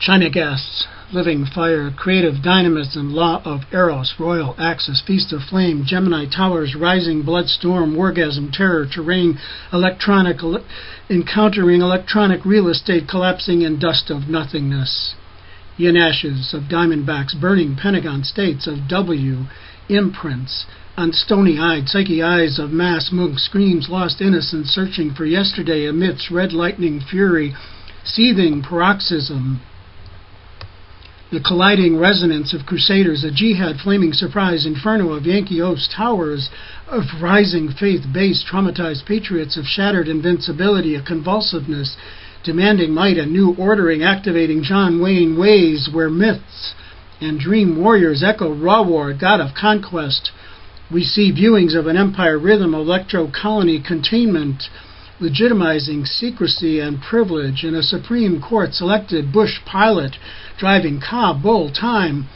China gas, living fire, creative dynamism, law of Eros, royal axis, feast of flame, Gemini towers, rising blood storm, orgasm, terror, terrain, encountering electronic real estate, collapsing in dust of nothingness. Yin ashes of diamondbacks, burning Pentagon states of W, imprints, on stony-eyed psyche eyes of mass monk screams, lost innocence, searching for yesterday amidst red lightning fury, seething paroxysm. The colliding resonance of crusaders, a jihad, flaming surprise, inferno of Yankee O's towers, of rising faith-based, traumatized patriots, of shattered invincibility, a convulsiveness, demanding might and new ordering, activating John Wayne ways where myths and dream warriors echo RAWAR, god of conquest. We see viewings of an empire rhythm, electro-colony containment, legitimizing secrecy and privilege in a Supreme Court selected Bush pilot driving Kabul time,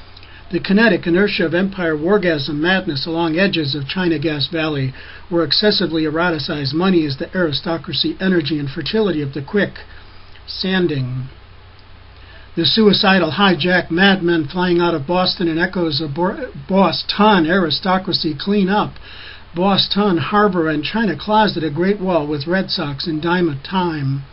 the kinetic inertia of empire wargasm madness along edges of China Gas Valley, where excessively eroticized money is the aristocracy, energy, and fertility of the quick, sanding. The suicidal hijack madmen flying out of Boston and echoes of Boston aristocracy clean up. Boston Harbor and China Closet, a Great Wall with Red Sox in diamond time.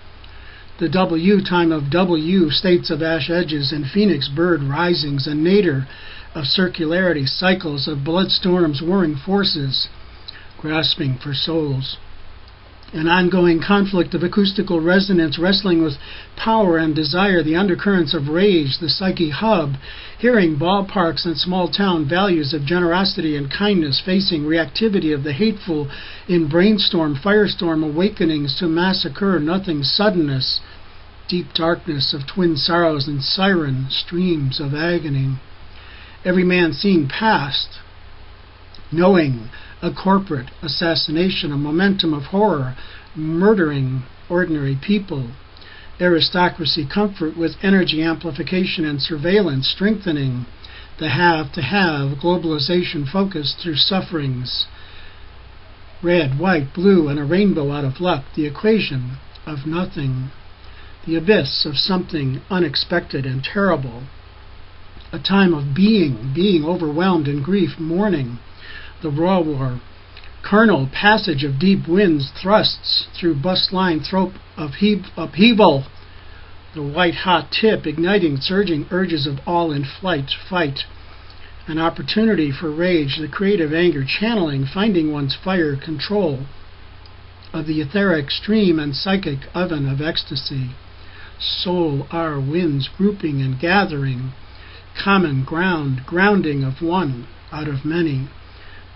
The W time of W, states of ash edges and phoenix bird risings, a nadir of circularity, cycles of blood storms, warring forces, grasping for souls. An ongoing conflict of acoustical resonance, wrestling with power and desire, the undercurrents of rage, the psyche hub, hearing ballparks and small-town values of generosity and kindness, facing reactivity of the hateful in brainstorm, firestorm, awakenings to massacre, nothing suddenness, deep darkness of twin sorrows and siren streams of agony. Every man seeing past, knowing a corporate assassination, a momentum of horror, murdering ordinary people. Aristocracy comfort with energy amplification and surveillance, strengthening the have-to-have, globalization focused through sufferings. Red, white, blue, and a rainbow out of luck, the equation of nothing. The abyss of something unexpected and terrible. A time of being overwhelmed in grief, mourning. The RAWAR, carnal passage of deep winds, thrusts through bust-line throat of upheaval. The white-hot tip, igniting surging urges of all in flight, fight. An opportunity for rage, the creative anger, channeling, finding one's fire, control of the etheric stream and psychic oven of ecstasy. Soul are winds, grouping and gathering. Common ground, grounding of one out of many.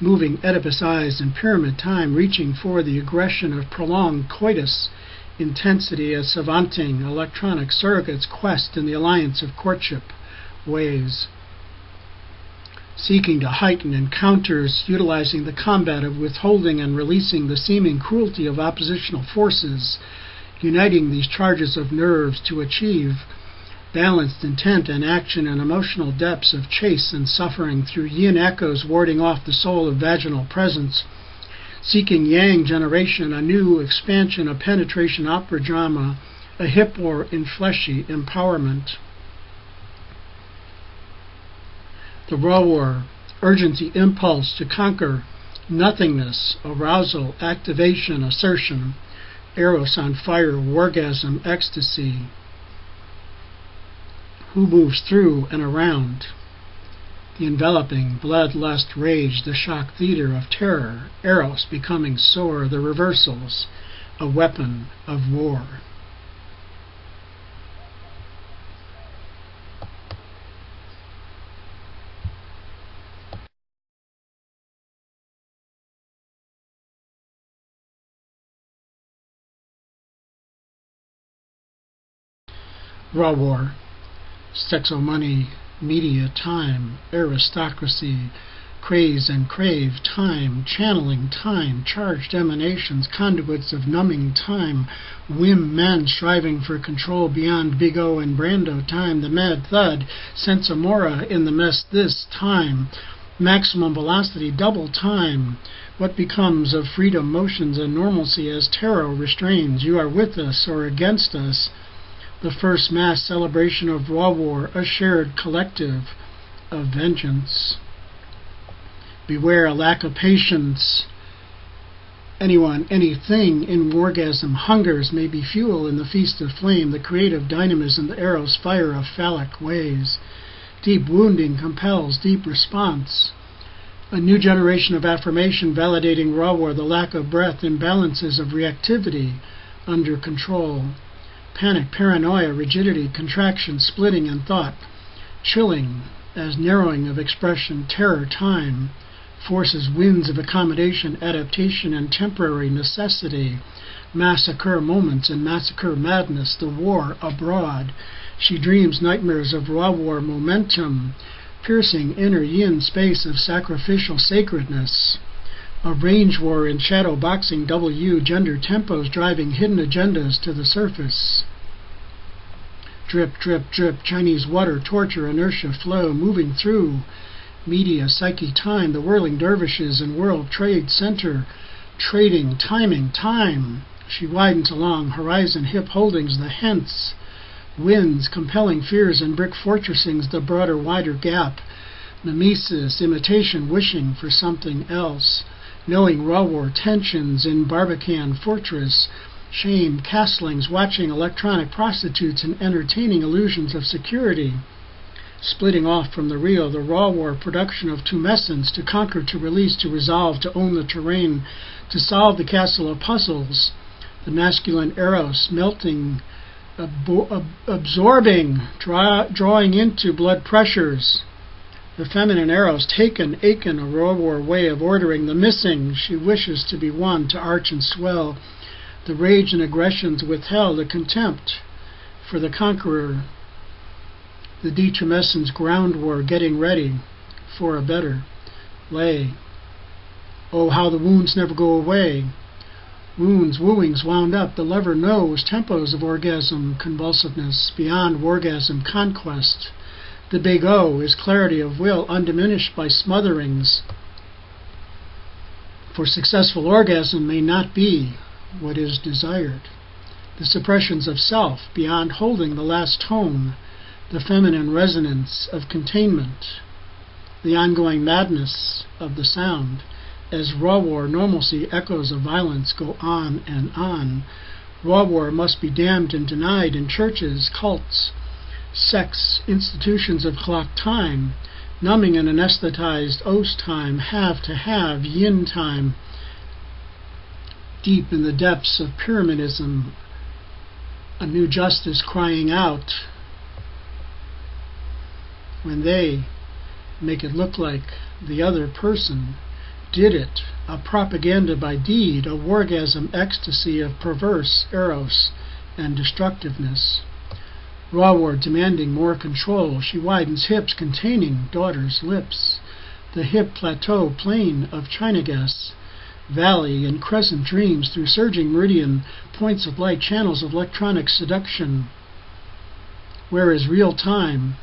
Moving Oedipus eyes in pyramid time, reaching for the aggression of prolonged coitus, intensity as savanting electronic surrogates quest in the alliance of courtship ways. Seeking to heighten encounters, utilizing the combat of withholding and releasing the seeming cruelty of oppositional forces, uniting these charges of nerves to achieve balanced intent and action and emotional depths of chase and suffering through yin echoes warding off the soul of vaginal presence, seeking yang generation, a new expansion, a penetration opera drama, a hip war in fleshy empowerment. The RAWAR, urgency, impulse to conquer, nothingness, arousal, activation, assertion, Eros on fire, orgasm, ecstasy. Who moves through and around? The enveloping bloodlust rage, the shock theater of terror, Eros becoming sore, the reversals, a weapon of war. RAWAR, SEXOMONEY, media, time, aristocracy, craze and crave, time, channeling, time, charged emanations, conduits of numbing time, whim men striving for control beyond Big O and Brando time, the mad thud, sensamora in the mess this time, maximum velocity, double time, what becomes of freedom, motions, and normalcy as tarot restrains, you are with us or against us, the first mass celebration of RAWAR, a shared collective of vengeance. Beware a lack of patience. Anyone, anything in wargasm hungers may be fuel in the feast of flame, the creative dynamism, the EROS fire of phallic ways. Deep wounding compels deep response. A new generation of affirmation validating RAWAR, the lack of breath, imbalances of reactivity under control. Panic, paranoia, rigidity, contraction, splitting in thought, chilling as narrowing of expression, terror, time, forces, winds of accommodation, adaptation, and temporary necessity, massacre moments and massacre madness, the war abroad. She dreams nightmares of RAWAR momentum, piercing inner yin space of sacrificial sacredness. A range war in shadow boxing W, gender tempos driving hidden agendas to the surface. Drip, drip, drip, Chinese water, torture, inertia, flow, moving through. Media, psyche, time, the whirling dervishes and World Trade Center. Trading, timing, time. She widens along horizon, hip holdings, the hence. Winds, compelling fears and brick fortressings, the broader, wider gap. Mimesis, imitation, wishing for something else. Knowing RAWAR, tensions in Barbican fortress. Shame, castlings, watching electronic prostitutes and entertaining illusions of security. Splitting off from the real, the RAWAR production of tumescence, to conquer, to release, to resolve, to own the terrain, to solve the castle of puzzles. The masculine EROS, melting, absorbing, drawing into blood pressures. The feminine EROS, taken, aching, a RAWAR way of ordering the missing. She wishes to be one, to arch and swell. The rage and aggressions withheld, the contempt for the conqueror. The detumescence ground war, getting ready for a better lay. Oh, how the wounds never go away. Wounds, wooings wound up, the lover knows tempos of orgasm, convulsiveness, beyond orgasm, conquest. The big O is clarity of will, undiminished by smotherings. For successful orgasm may not be what is desired. The suppressions of self, beyond holding the last tone, the feminine resonance of containment, the ongoing madness of the sound, as RAWAR normalcy echoes of violence go on and on. RAWAR must be damned and denied in churches, cults, sex, institutions of clock time, numbing and anesthetized os time, have to have, yin time, deep in the depths of pyramidism, a new justice crying out when they make it look like the other person did it, a propaganda by deed, a wargasm ecstasy of perverse EROS and destructiveness. RAWAR demanding more control, she widens hips containing daughter's lips, the hip plateau plain of China gas, valley and crescent dreams through surging meridian, points of light, channels of electronic seduction. Where is real time?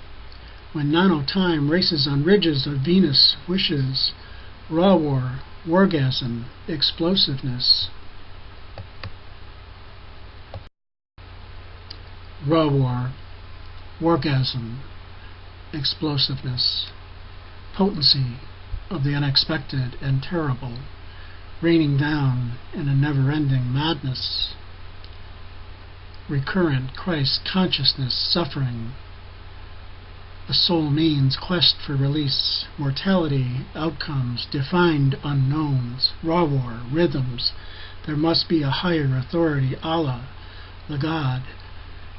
When nanotime races on ridges of Venus wishes, RAWAR, wargasm, explosiveness. RAWAR, wargasm, explosiveness, potency of the unexpected and terrible, raining down in a never-ending madness, recurrent Christ consciousness, suffering. The soul means quest for release, mortality, outcomes, defined unknowns, RAWAR, rhythms. There must be a higher authority, Allah, the God.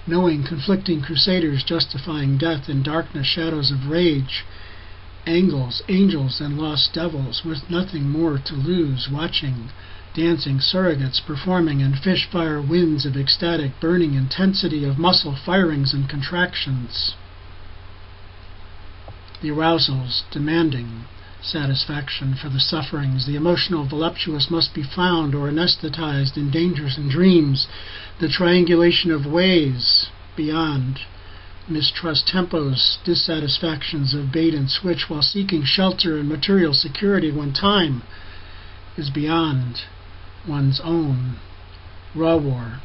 Knowing conflicting crusaders justifying death in darkness, shadows of rage, angels, angels, and lost devils with nothing more to lose, watching, dancing surrogates performing in fish-fire winds of ecstatic burning intensity of muscle firings and contractions. The arousals demanding satisfaction for the sufferings. The emotional voluptuous must be found or anesthetized in dangers and dreams. The triangulation of ways beyond. Mistrust tempos, dissatisfactions of bait and switch while seeking shelter and material security when time is beyond one's own. RAWAR,